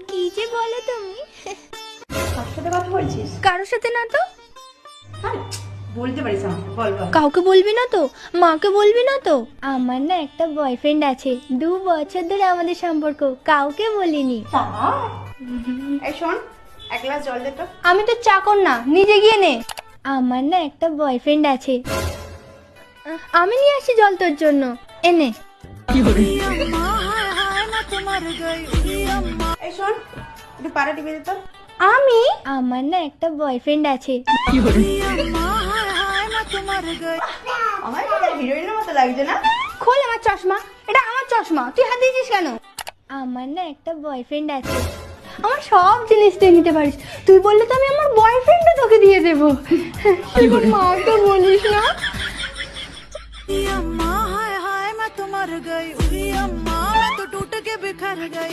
কি যে বলো তুমি। কার সাথে কথা বলছিস? কারোর সাথে না তো। আরে, বলতে পারিস আমাকে, বল বল। কাউকে বলবি না তো? মাকে বলবি না তো? আমার না একটা বয়ফ্রেন্ড আছে, 2 বছর ধরে আমাদের সম্পর্ক, কাউকে বলিনি। এই শোন, এক গ্লাস জল দে তো। আমি তো চাকর না, নিজে গিয়ে নে। আমার না একটা বয়ফ্রেন্ড আছে, আমি নিয়ে আসি জল তোর জন্য, এনে। এই শোন, একটু পাড়া টিপে দে তো। আমার না একটা বয়ফ্রেন্ড আছে। আমার এটা হিরোইনের মতো লাগছে না? খোল আমার চশমা, এটা আমার চশমা, তুই হাত দিয়েছিস কেন? আমার না একটা বয়ফ্রেন্ড আছে। আমার সব জিনিস তুই নিতে পারিস, তুই বললে তো আমি আমার বয়ফ্রেন্ডও তোকে দিয়ে দেবো। মাকে বলিস না। अम्मा हाय हाय मैं तो मर गई, अम्मा मैं तो टूट के बिखर गई।